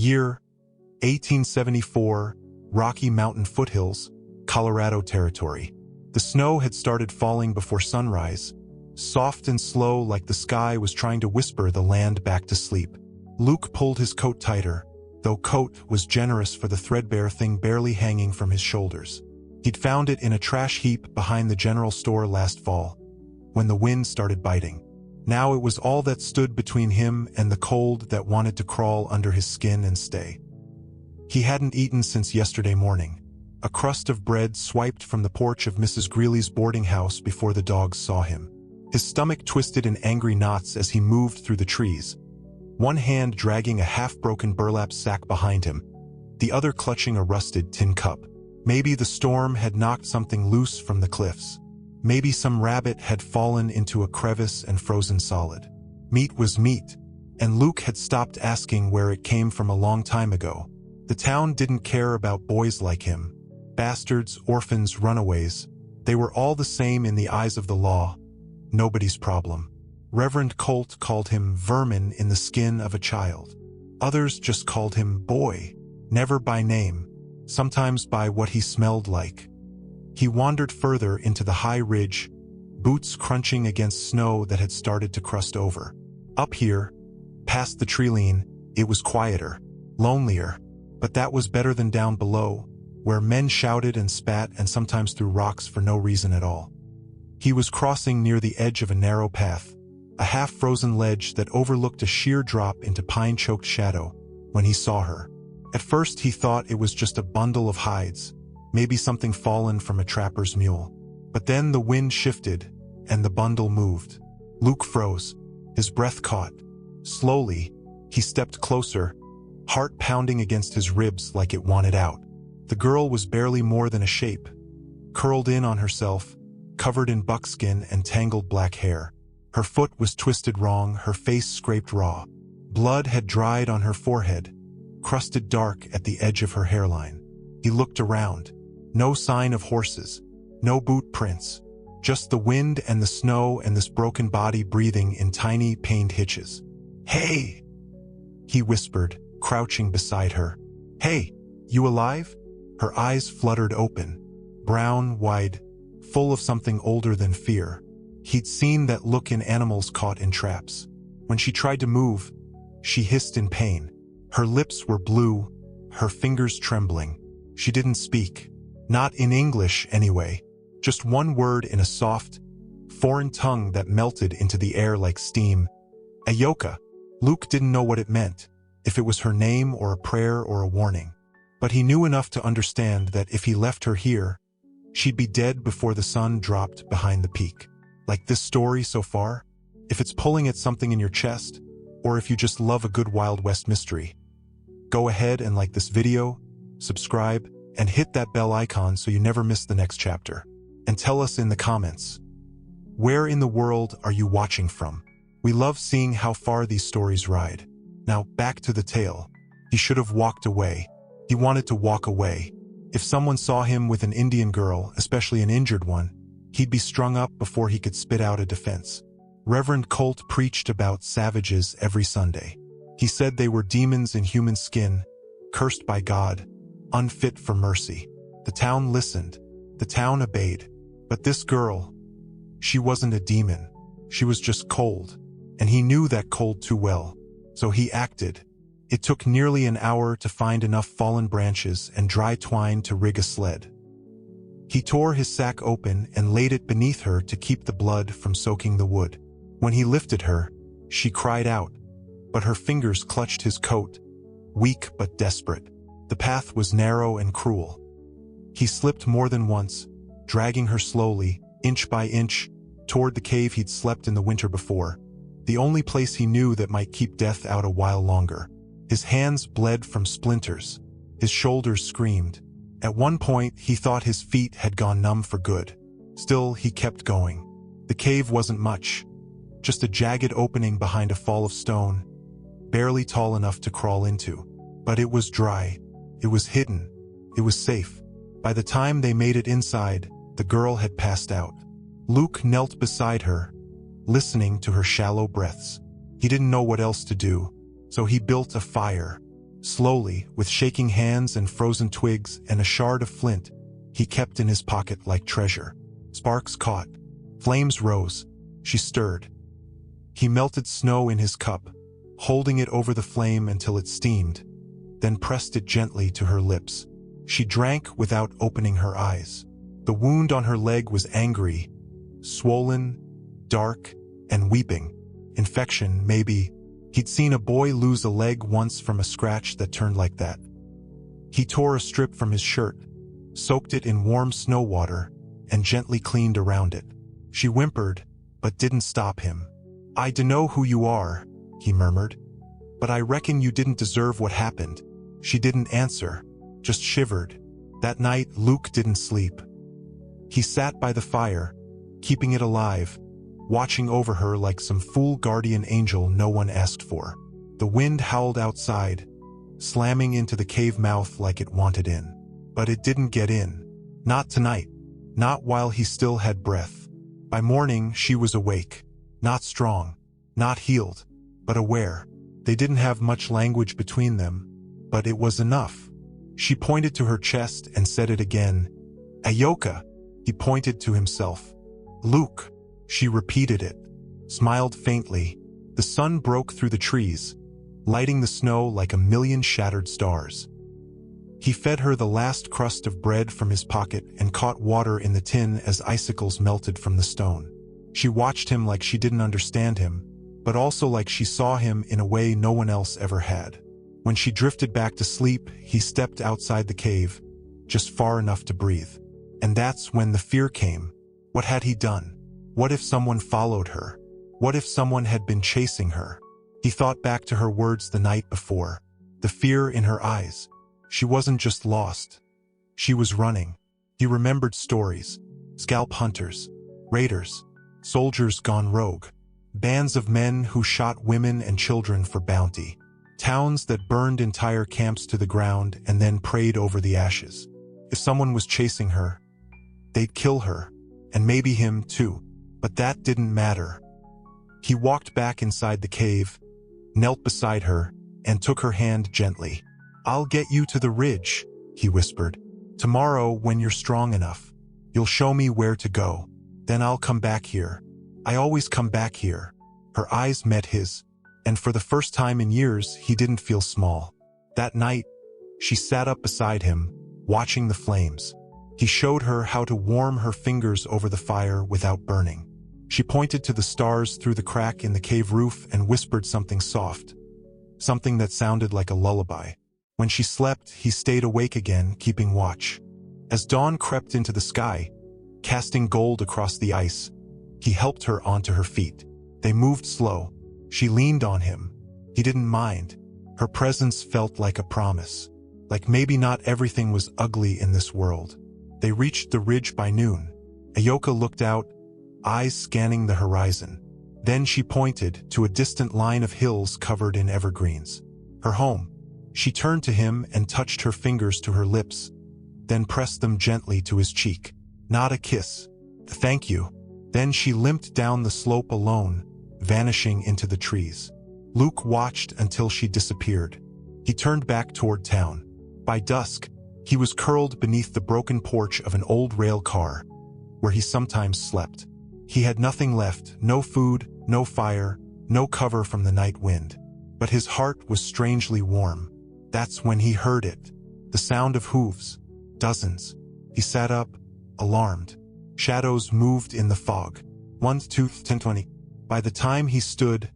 Year 1874, Rocky Mountain foothills, Colorado territory. The snow had started falling before sunrise, soft and slow like the sky was trying to whisper the land back to sleep. Luke pulled his coat tighter, though coat was generous for the threadbare thing barely hanging from his shoulders. He'd found it in a trash heap behind the general store last fall, when the wind started biting. Now it was all that stood between him and the cold that wanted to crawl under his skin and stay. He hadn't eaten since yesterday morning, a crust of bread swiped from the porch of Mrs. Greeley's boarding house before the dogs saw him. His stomach twisted in angry knots as he moved through the trees, one hand dragging a half-broken burlap sack behind him, the other clutching a rusted tin cup. Maybe the storm had knocked something loose from the cliffs. Maybe some rabbit had fallen into a crevice and frozen solid. Meat was meat, and Luke had stopped asking where it came from a long time ago. The town didn't care about boys like him. Bastards, orphans, runaways. They were all the same in the eyes of the law. Nobody's problem. Reverend Colt called him vermin in the skin of a child. Others just called him boy, never by name, sometimes by what he smelled like. He wandered further into the high ridge, boots crunching against snow that had started to crust over. Up here, past the treeline, it was quieter, lonelier, but that was better than down below, where men shouted and spat and sometimes threw rocks for no reason at all. He was crossing near the edge of a narrow path, a half-frozen ledge that overlooked a sheer drop into pine-choked shadow, when he saw her. At first he thought it was just a bundle of hides, maybe something fallen from a trapper's mule. But then the wind shifted, and the bundle moved. Luke froze, his breath caught. Slowly, he stepped closer, heart pounding against his ribs like it wanted out. The girl was barely more than a shape, curled in on herself, covered in buckskin and tangled black hair. Her foot was twisted wrong, her face scraped raw. Blood had dried on her forehead, crusted dark at the edge of her hairline. He looked around. No sign of horses, no boot prints, just the wind and the snow and this broken body breathing in tiny, pained hitches. "Hey!" he whispered, crouching beside her. "Hey, you alive?" Her eyes fluttered open, brown, wide, full of something older than fear. He'd seen that look in animals caught in traps. When she tried to move, she hissed in pain. Her lips were blue, her fingers trembling. She didn't speak. Not in English, anyway. Just one word in a soft, foreign tongue that melted into the air like steam. Ayoka. Luke didn't know what it meant, if it was her name or a prayer or a warning. But he knew enough to understand that if he left her here, she'd be dead before the sun dropped behind the peak. Like this story so far, if it's pulling at something in your chest, or if you just love a good Wild West mystery, go ahead and like this video, subscribe, and hit that bell icon so you never miss the next chapter. And tell us in the comments, where in the world are you watching from? We love seeing how far these stories ride. Now back to the tale. He should have walked away. He wanted to walk away. If someone saw him with an Indian girl, especially an injured one, he'd be strung up before he could spit out a defense. Reverend Colt preached about savages every Sunday. He said they were demons in human skin, cursed by God, unfit for mercy. The town listened. The town obeyed. But this girl, she wasn't a demon. She was just cold. And he knew that cold too well. So he acted. It took nearly an hour to find enough fallen branches and dry twine to rig a sled. He tore his sack open and laid it beneath her to keep the blood from soaking the wood. When he lifted her, she cried out, but her fingers clutched his coat, weak but desperate. The path was narrow and cruel. He slipped more than once, dragging her slowly, inch by inch, toward the cave he'd slept in the winter before, the only place he knew that might keep death out a while longer. His hands bled from splinters. His shoulders screamed. At one point, he thought his feet had gone numb for good. Still, he kept going. The cave wasn't much, just a jagged opening behind a fall of stone, barely tall enough to crawl into. But it was dry. It was hidden. It was safe. By the time they made it inside, the girl had passed out. Luke knelt beside her, listening to her shallow breaths. He didn't know what else to do, so he built a fire, Slowly, with shaking hands and frozen twigs and a shard of flint, he kept in his pocket like treasure. Sparks caught. Flames rose. She stirred. He melted snow in his cup, holding it over the flame until it steamed, then pressed it gently to her lips. She drank without opening her eyes. The wound on her leg was angry, swollen, dark, and weeping. Infection, maybe. He'd seen a boy lose a leg once from a scratch that turned like that. He tore a strip from his shirt, soaked it in warm snow water, and gently cleaned around it. She whimpered, but didn't stop him. "I dunno who you are," he murmured, "but I reckon you didn't deserve what happened." She didn't answer, just shivered. That night, Luke didn't sleep. He sat by the fire, keeping it alive, watching over her like some fool guardian angel no one asked for. The wind howled outside, slamming into the cave mouth like it wanted in. But it didn't get in. Not tonight. Not while he still had breath. By morning, she was awake. Not strong. Not healed. But aware. They didn't have much language between them, but it was enough. She pointed to her chest and said it again. "Ayoka." He pointed to himself. "Luke." She repeated it, smiled faintly. The sun broke through the trees, lighting the snow like a million shattered stars. He fed her the last crust of bread from his pocket and caught water in the tin as icicles melted from the stone. She watched him like she didn't understand him, but also like she saw him in a way no one else ever had. When she drifted back to sleep, he stepped outside the cave, just far enough to breathe. And that's when the fear came. What had he done? What if someone followed her? What if someone had been chasing her? He thought back to her words the night before, the fear in her eyes. She wasn't just lost. She was running. He remembered stories. Scalp hunters, raiders, soldiers gone rogue, bands of men who shot women and children for bounty, towns that burned entire camps to the ground and then prayed over the ashes. If someone was chasing her, they'd kill her, and maybe him too. But that didn't matter. He walked back inside the cave, knelt beside her, and took her hand gently. "I'll get you to the ridge," he whispered. "Tomorrow, when you're strong enough, you'll show me where to go. Then I'll come back here. I always come back here." Her eyes met his, and for the first time in years, he didn't feel small. That night, she sat up beside him, watching the flames. He showed her how to warm her fingers over the fire without burning. She pointed to the stars through the crack in the cave roof and whispered something soft, something that sounded like a lullaby. When she slept, he stayed awake again, keeping watch. As dawn crept into the sky, casting gold across the ice, he helped her onto her feet. They moved slow. She leaned on him. He didn't mind. Her presence felt like a promise. Like maybe not everything was ugly in this world. They reached the ridge by noon. Ayoka looked out, eyes scanning the horizon. Then she pointed to a distant line of hills covered in evergreens. Her home. She turned to him and touched her fingers to her lips, then pressed them gently to his cheek. Not a kiss. "Thank you." Then she limped down the slope alone, vanishing into the trees. Luke watched until she disappeared. He turned back toward town. By dusk, he was curled beneath the broken porch of an old rail car, where he sometimes slept. He had nothing left, no food, no fire, no cover from the night wind. But his heart was strangely warm. That's when he heard it. The sound of hooves. Dozens. He sat up, alarmed. Shadows moved in the fog. 1, 2, 10, 20. By the time he stood,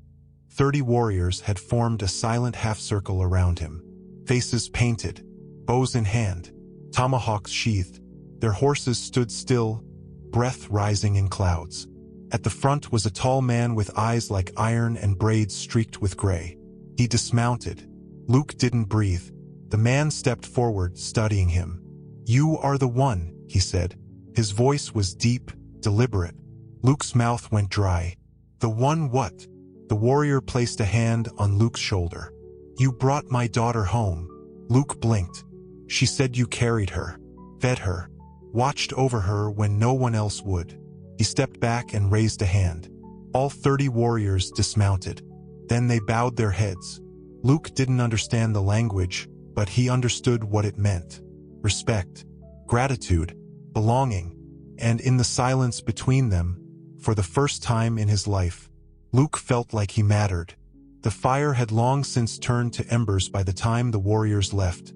30 warriors had formed a silent half-circle around him. Faces painted, bows in hand, tomahawks sheathed. Their horses stood still, breath rising in clouds. At the front was a tall man with eyes like iron and braids streaked with gray. He dismounted. Luke didn't breathe. The man stepped forward, studying him. "You are the one," he said. His voice was deep, deliberate. Luke's mouth went dry. "The one what?" The warrior placed a hand on Luke's shoulder. "You brought my daughter home." Luke blinked. "She said you carried her, fed her, watched over her when no one else would." He stepped back and raised a hand. All 30 warriors dismounted. Then they bowed their heads. Luke didn't understand the language, but he understood what it meant. Respect, gratitude, belonging, and in the silence between them, for the first time in his life, Luke felt like he mattered. The fire had long since turned to embers by the time the warriors left,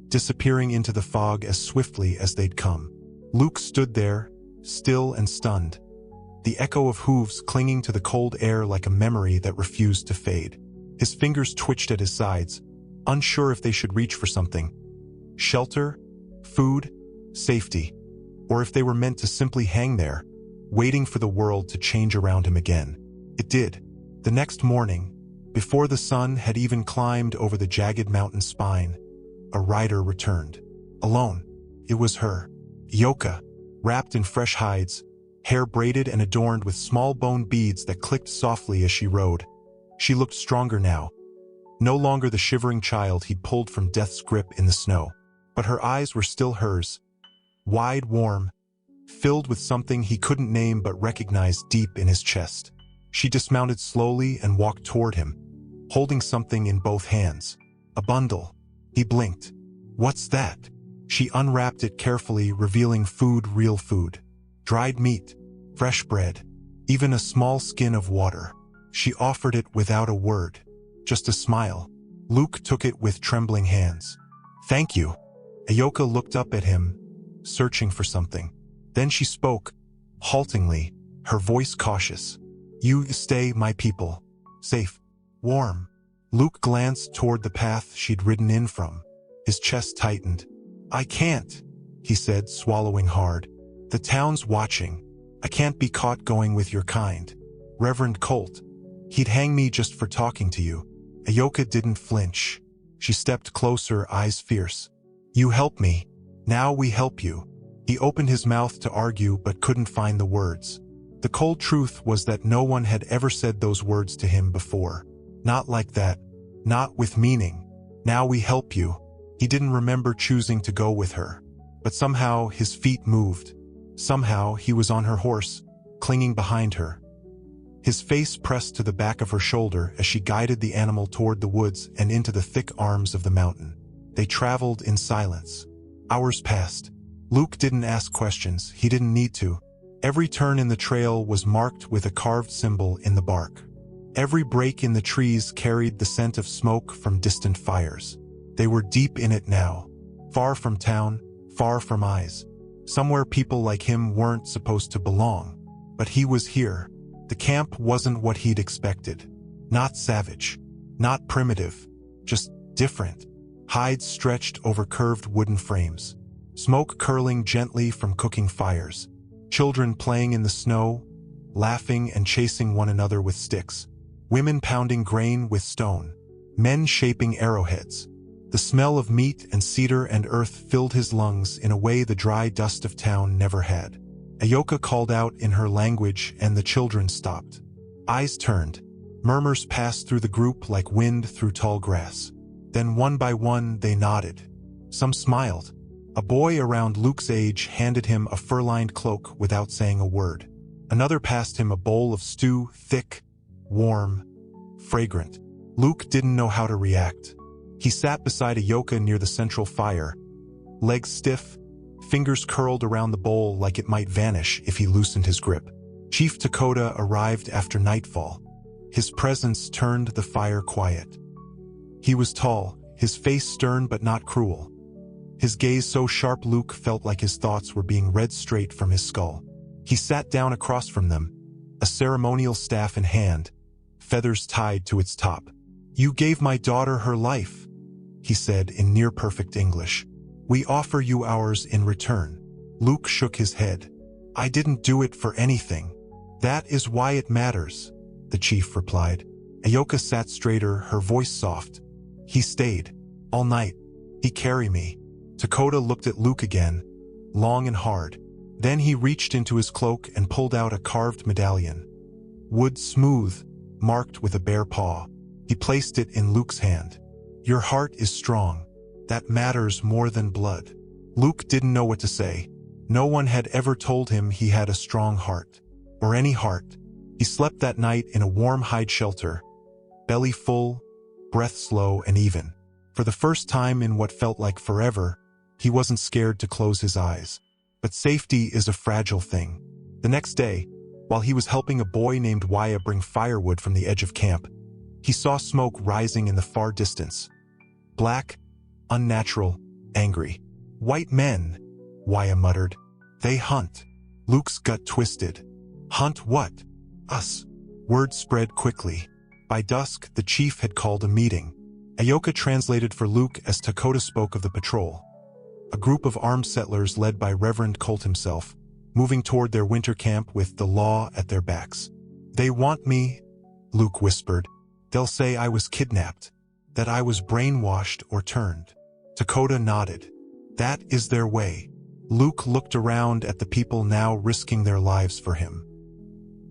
disappearing into the fog as swiftly as they'd come. Luke stood there, still and stunned, the echo of hooves clinging to the cold air like a memory that refused to fade. His fingers twitched at his sides, unsure if they should reach for something. Shelter, food, safety, or if they were meant to simply hang there, waiting for the world to change around him again. It did. The next morning, before the sun had even climbed over the jagged mountain spine, a rider returned. Alone. It was her, Yoka, wrapped in fresh hides, hair braided and adorned with small bone beads that clicked softly as she rode. She looked stronger now, no longer the shivering child he'd pulled from death's grip in the snow. But her eyes were still hers, wide, warm, filled with something he couldn't name but recognized deep in his chest. She dismounted slowly and walked toward him, holding something in both hands. A bundle. He blinked. What's that? She unwrapped it carefully, revealing food, real food. Dried meat, fresh bread, even a small skin of water. She offered it without a word, just a smile. Luke took it with trembling hands. Thank you. Ayoka looked up at him, searching for something. Then she spoke, haltingly, her voice cautious. You stay, my people. Safe. Warm. Luke glanced toward the path she'd ridden in from. His chest tightened. I can't, he said, swallowing hard. The town's watching. I can't be caught going with your kind. Reverend Colt. He'd hang me just for talking to you. Ayoka didn't flinch. She stepped closer, eyes fierce. You help me. Now we help you. He opened his mouth to argue but couldn't find the words. The cold truth was that no one had ever said those words to him before. Not like that. Not with meaning. Now we help you. He didn't remember choosing to go with her. But somehow his feet moved. Somehow he was on her horse, clinging behind her. His face pressed to the back of her shoulder as she guided the animal toward the woods and into the thick arms of the mountain. They traveled in silence. Hours passed. Luke didn't ask questions. He didn't need to. Every turn in the trail was marked with a carved symbol in the bark. Every break in the trees carried the scent of smoke from distant fires. They were deep in it now, far from town, far from eyes. Somewhere people like him weren't supposed to belong. But he was here. The camp wasn't what he'd expected. Not savage, not primitive, just different. Hides stretched over curved wooden frames. Smoke curling gently from cooking fires. Children playing in the snow, laughing and chasing one another with sticks. Women pounding grain with stone. Men shaping arrowheads. The smell of meat and cedar and earth filled his lungs in a way the dry dust of town never had. Ayoka called out in her language and the children stopped. Eyes turned. Murmurs passed through the group like wind through tall grass. Then one by one they nodded. Some smiled. A boy around Luke's age handed him a fur-lined cloak without saying a word. Another passed him a bowl of stew, thick, warm, fragrant. Luke didn't know how to react. He sat beside Ayoka near the central fire, legs stiff, fingers curled around the bowl like it might vanish if he loosened his grip. Chief Dakota arrived after nightfall. His presence turned the fire quiet. He was tall, his face stern but not cruel. His gaze so sharp Luke felt like his thoughts were being read straight from his skull. He sat down across from them, a ceremonial staff in hand, feathers tied to its top. You gave my daughter her life, he said in near-perfect English. We offer you ours in return. Luke shook his head. I didn't do it for anything. That is why it matters, the chief replied. Ayoka sat straighter, her voice soft. He stayed. All night. He carried me. Dakota looked at Luke again, long and hard. Then he reached into his cloak and pulled out a carved medallion. Wood smooth, marked with a bare paw. He placed it in Luke's hand. Your heart is strong. That matters more than blood. Luke didn't know what to say. No one had ever told him he had a strong heart. Or any heart. He slept that night in a warm hide shelter. Belly full, breath slow and even. For the first time in what felt like forever, he wasn't scared to close his eyes. But safety is a fragile thing. The next day, while he was helping a boy named Waya bring firewood from the edge of camp, he saw smoke rising in the far distance. Black, unnatural, angry. "White men," Waya muttered. "They hunt." Luke's gut twisted. Hunt what? Us. Word spread quickly. By dusk, the chief had called a meeting. Ayoka translated for Luke as Dakota spoke of the patrol. A group of armed settlers led by Reverend Colt himself, moving toward their winter camp with the law at their backs. "They want me," Luke whispered. "They'll say I was kidnapped, that I was brainwashed or turned." Dakota nodded. "That is their way." Luke looked around at the people now risking their lives for him.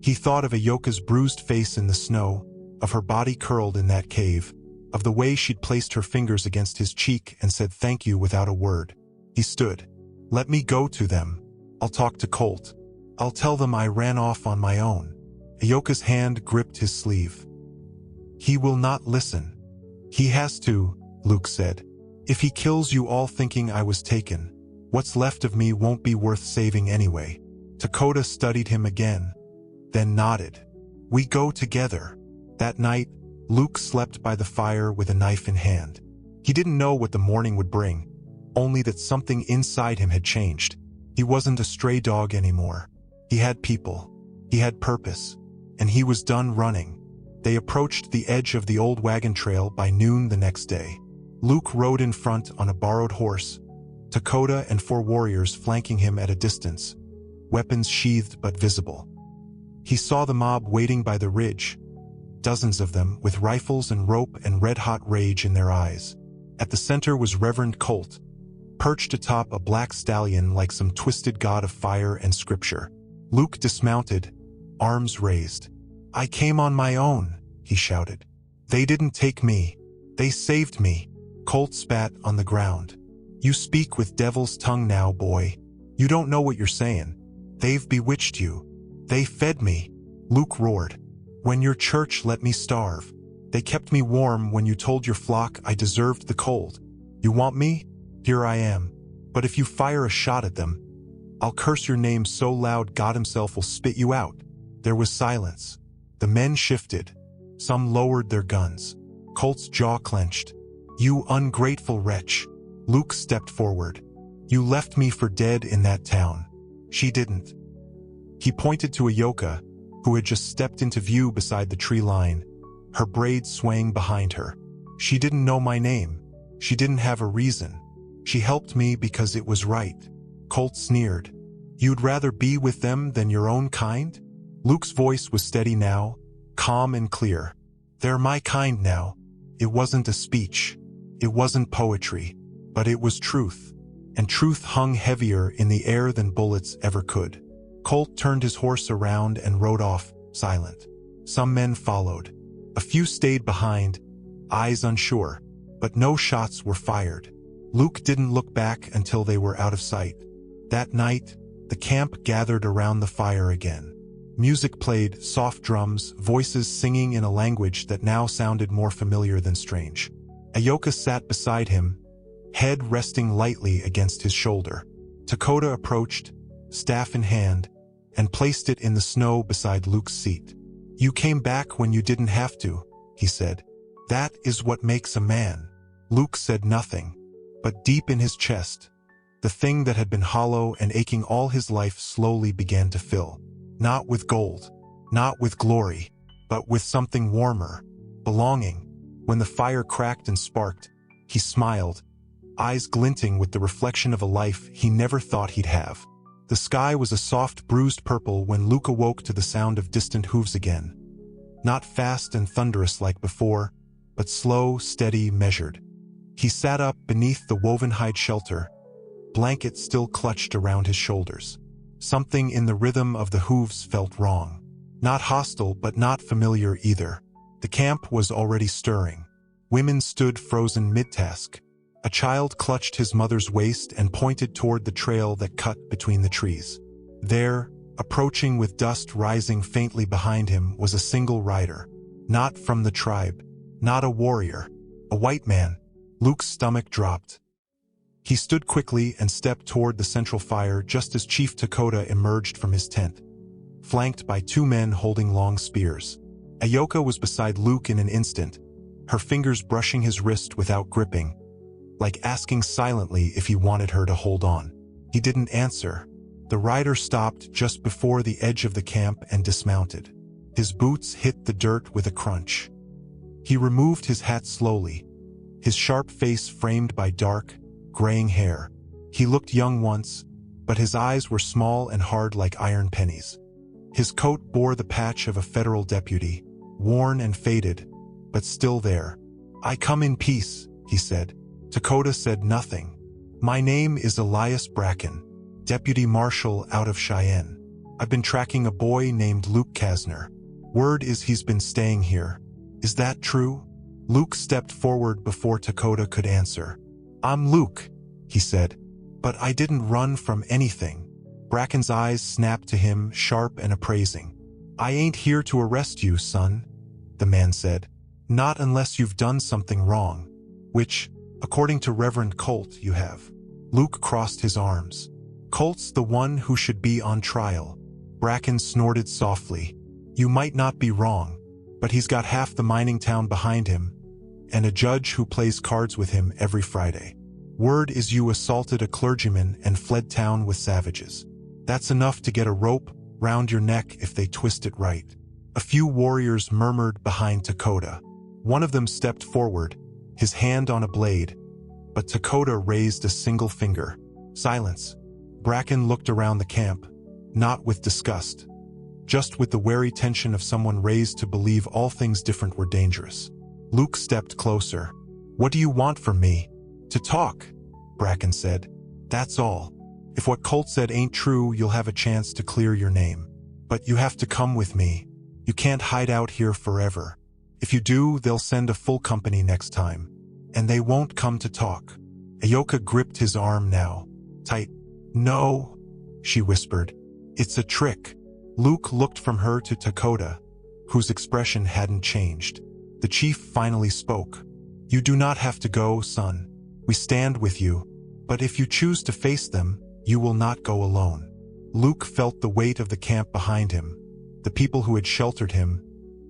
He thought of Ayoka's bruised face in the snow, of her body curled in that cave, of the way she'd placed her fingers against his cheek and said thank you without a word. He stood. "Let me go to them. I'll talk to Colt. I'll tell them I ran off on my own." Ayoka's hand gripped his sleeve. "He will not listen." "He has to," Luke said. "If he kills you all thinking I was taken, what's left of me won't be worth saving anyway." Dakota studied him again, then nodded. "We go together." That night, Luke slept by the fire with a knife in hand. He didn't know what the morning would bring, only that something inside him had changed. He wasn't a stray dog anymore. He had people. He had purpose. And he was done running. They approached the edge of the old wagon trail by noon the next day. Luke rode in front on a borrowed horse, Dakota and 4 warriors flanking him at a distance, weapons sheathed but visible. He saw the mob waiting by the ridge, dozens of them with rifles and rope and red-hot rage in their eyes. At the center was Reverend Colt, perched atop a black stallion like some twisted god of fire and scripture. Luke dismounted, arms raised. "I came on my own," he shouted. "They didn't take me. They saved me." Colt spat on the ground. "You speak with devil's tongue now, boy. You don't know what you're saying. They've bewitched you. They fed me." Luke roared. "When your church let me starve. They kept me warm when you told your flock I deserved the cold. You want me? Here I am. But if you fire a shot at them, I'll curse your name so loud God himself will spit you out." There was silence. The men shifted. Some lowered their guns. Colt's jaw clenched. "You ungrateful wretch." Luke stepped forward. "You left me for dead in that town." "She didn't." He pointed to Ayoka, who had just stepped into view beside the tree line, her braids swaying behind her. "She didn't know my name. She didn't have a reason. She helped me because it was right." Colt sneered. "You'd rather be with them than your own kind?" Luke's voice was steady now, calm and clear. "They're my kind now." It wasn't a speech. It wasn't poetry. But it was truth. And truth hung heavier in the air than bullets ever could. Colt turned his horse around and rode off, silent. Some men followed. A few stayed behind, eyes unsure, but no shots were fired. Luke didn't look back until they were out of sight. That night, the camp gathered around the fire again. Music played, soft drums, voices singing in a language that now sounded more familiar than strange. Ayoka sat beside him, head resting lightly against his shoulder. Dakota approached, staff in hand, and placed it in the snow beside Luke's seat. "You came back when you didn't have to," he said. "That is what makes a man." Luke said nothing, but deep in his chest, the thing that had been hollow and aching all his life slowly began to fill. Not with gold, not with glory, but with something warmer, belonging. When the fire cracked and sparked, he smiled, eyes glinting with the reflection of a life he never thought he'd have. The sky was a soft bruised purple when Luke awoke to the sound of distant hooves again. Not fast and thunderous like before, but slow, steady, measured. He sat up beneath the woven hide shelter, blanket still clutched around his shoulders. Something in the rhythm of the hooves felt wrong. Not hostile, but not familiar either. The camp was already stirring. Women stood frozen mid-task. A child clutched his mother's waist and pointed toward the trail that cut between the trees. There, approaching with dust rising faintly behind him, was a single rider. Not from the tribe. Not a warrior. A white man. Luke's stomach dropped. He stood quickly and stepped toward the central fire just as Chief Dakota emerged from his tent, flanked by 2 men holding long spears. Ayoka was beside Luke in an instant, her fingers brushing his wrist without gripping, like asking silently if he wanted her to hold on. He didn't answer. The rider stopped just before the edge of the camp and dismounted. His boots hit the dirt with a crunch. He removed his hat slowly, his sharp face framed by dark, graying hair. He looked young once, but his eyes were small and hard like iron pennies. His coat bore the patch of a federal deputy, worn and faded, but still there. "I come in peace," he said. Dakota said nothing. "My name is Elias Bracken, Deputy Marshal out of Cheyenne. I've been tracking a boy named Luke Kasner. Word is he's been staying here. Is that true?" Luke stepped forward before Dakota could answer. "I'm Luke," he said, "but I didn't run from anything." Bracken's eyes snapped to him, sharp and appraising. "I ain't here to arrest you, son," the man said. "Not unless you've done something wrong, which, according to Reverend Colt, you have." Luke crossed his arms. "Colt's the one who should be on trial." Bracken snorted softly. "You might not be wrong, but he's got half the mining town behind him, and a judge who plays cards with him every Friday. Word is you assaulted a clergyman and fled town with savages. That's enough to get a rope round your neck if they twist it right." A few warriors murmured behind Dakota. One of them stepped forward, his hand on a blade, but Dakota raised a single finger. Silence. Bracken looked around the camp, not with disgust, just with the wary tension of someone raised to believe all things different were dangerous. Luke stepped closer. "What do you want from me?" "To talk," Bracken said. "That's all. If what Colt said ain't true, you'll have a chance to clear your name. But you have to come with me. You can't hide out here forever. If you do, they'll send a full company next time. And they won't come to talk." Ayoka gripped his arm now, tight. "No," she whispered. "It's a trick." Luke looked from her to Dakota, whose expression hadn't changed. The chief finally spoke. "You do not have to go, son. We stand with you. But if you choose to face them, you will not go alone." Luke felt the weight of the camp behind him. The people who had sheltered him,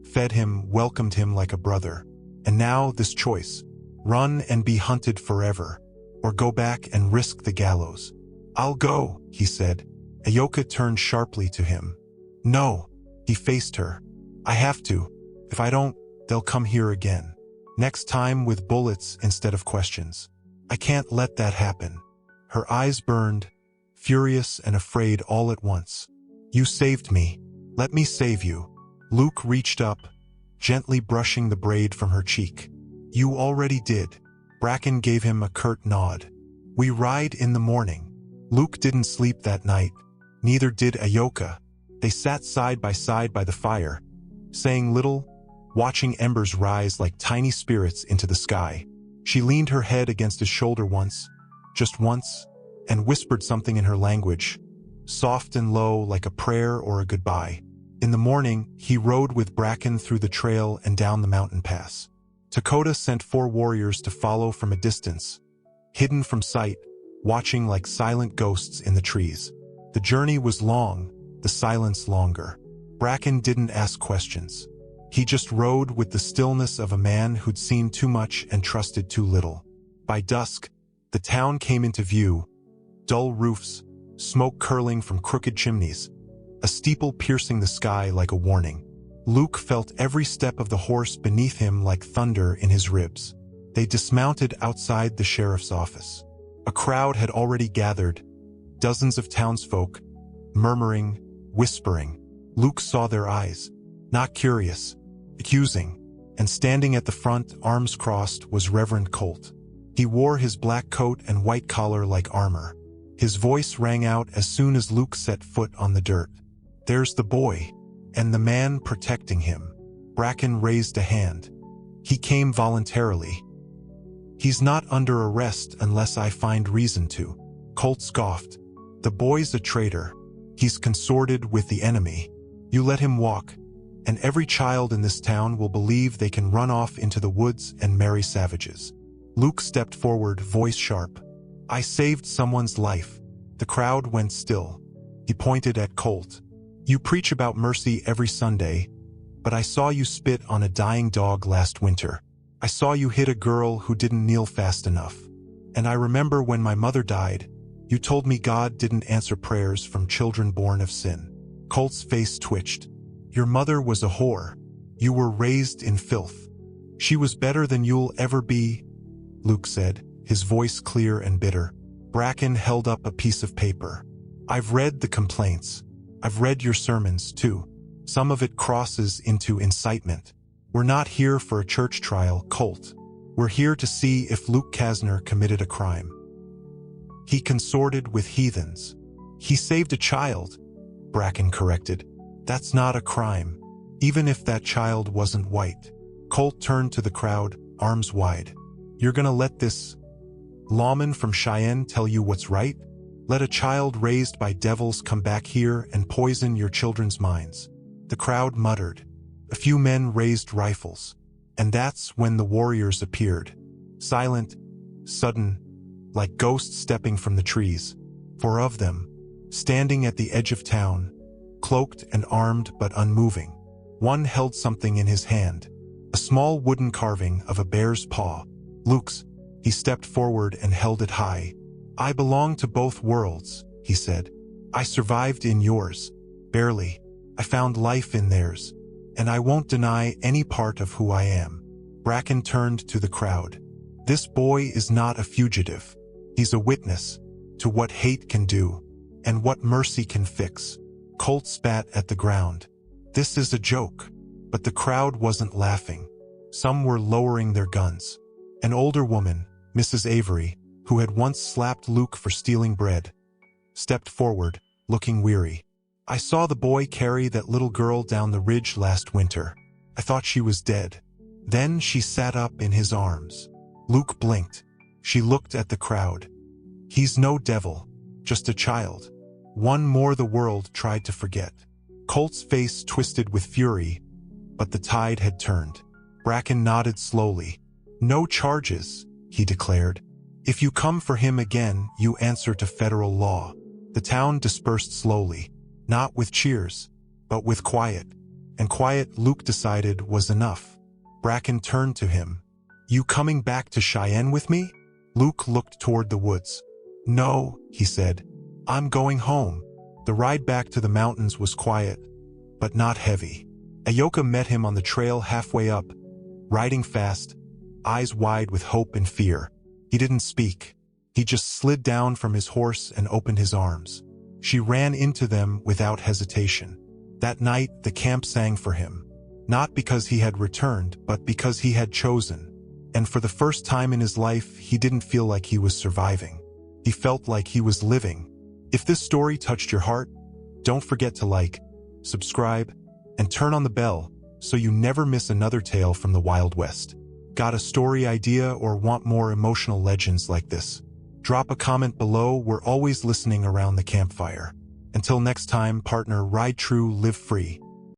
fed him, welcomed him like a brother. And now this choice: run and be hunted forever, or go back and risk the gallows. "I'll go," he said. Ayoka turned sharply to him. "No," he faced her. "I have to. If I don't, they'll come here again. Next time with bullets instead of questions. I can't let that happen." Her eyes burned, furious and afraid all at once. "You saved me. Let me save you." Luke reached up, gently brushing the braid from her cheek. "You already did." Bracken gave him a curt nod. "We ride in the morning." Luke didn't sleep that night. Neither did Ayoka. They sat side by the fire, saying little, watching embers rise like tiny spirits into the sky. She leaned her head against his shoulder once, just once, and whispered something in her language, soft and low like a prayer or a goodbye. In the morning, he rode with Bracken through the trail and down the mountain pass. Dakota sent 4 warriors to follow from a distance, hidden from sight, watching like silent ghosts in the trees. The journey was long, the silence longer. Bracken didn't ask questions. He just rode with the stillness of a man who'd seen too much and trusted too little. By dusk, the town came into view, dull roofs, smoke curling from crooked chimneys, a steeple piercing the sky like a warning. Luke felt every step of the horse beneath him like thunder in his ribs. They dismounted outside the sheriff's office. A crowd had already gathered, dozens of townsfolk, murmuring, whispering. Luke saw their eyes, not curious, accusing, and standing at the front, arms crossed, was Reverend Colt. He wore his black coat and white collar like armor. His voice rang out as soon as Luke set foot on the dirt. "There's the boy, and the man protecting him." Bracken raised a hand. "He came voluntarily. He's not under arrest unless I find reason to." Colt scoffed. "The boy's a traitor. He's consorted with the enemy. You let him walk, and every child in this town will believe they can run off into the woods and marry savages." Luke stepped forward, voice sharp. "I saved someone's life." The crowd went still. He pointed at Colt. "You preach about mercy every Sunday, but I saw you spit on a dying dog last winter. I saw you hit a girl who didn't kneel fast enough. And I remember when my mother died, you told me God didn't answer prayers from children born of sin." Colt's face twitched. "Your mother was a whore. You were raised in filth. She was better than you'll ever be," Luke said, his voice clear and bitter. Bracken held up a piece of paper. "I've read the complaints. I've read your sermons, too. Some of it crosses into incitement. We're not here for a church trial, Colt. We're here to see if Luke Kasner committed a crime. He consorted with heathens. He saved a child," Bracken corrected. "That's not a crime, even if that child wasn't white." Colt turned to the crowd, arms wide. "You're gonna let this lawman from Cheyenne tell you what's right? Let a child raised by devils come back here and poison your children's minds?" The crowd muttered. A few men raised rifles. And that's when the warriors appeared. Silent, sudden, like ghosts stepping from the trees. 4 of them, standing at the edge of town, cloaked and armed but unmoving. One held something in his hand, a small wooden carving of a bear's paw. "Luke's." He stepped forward and held it high. "I belong to both worlds," he said. "I survived in yours. Barely. I found life in theirs. And I won't deny any part of who I am." Bracken turned to the crowd. "This boy is not a fugitive. He's a witness to what hate can do and what mercy can fix." Colt spat at the ground. "This is a joke." But the crowd wasn't laughing. Some were lowering their guns. An older woman, Mrs. Avery, who had once slapped Luke for stealing bread, stepped forward, looking weary. "I saw the boy carry that little girl down the ridge last winter. I thought she was dead. Then she sat up in his arms." Luke blinked. She looked at the crowd. "He's no devil, just a child. One more the world tried to forget." Colt's face twisted with fury, but the tide had turned. Bracken nodded slowly. "No charges," he declared. "If you come for him again, you answer to federal law." The town dispersed slowly. Not with cheers, but with quiet. And quiet, Luke decided, was enough. Bracken turned to him. "You coming back to Cheyenne with me?" Luke looked toward the woods. "No," he said. "I'm going home." The ride back to the mountains was quiet, but not heavy. Ayoka met him on the trail halfway up, riding fast, eyes wide with hope and fear. He didn't speak. He just slid down from his horse and opened his arms. She ran into them without hesitation. That night, the camp sang for him. Not because he had returned, but because he had chosen. And for the first time in his life, he didn't feel like he was surviving. He felt like he was living. If this story touched your heart, don't forget to like, subscribe, and turn on the bell so you never miss another tale from the Wild West. Got a story idea or want more emotional legends like this? Drop a comment below. We're always listening around the campfire. Until next time, partner, ride true, live free.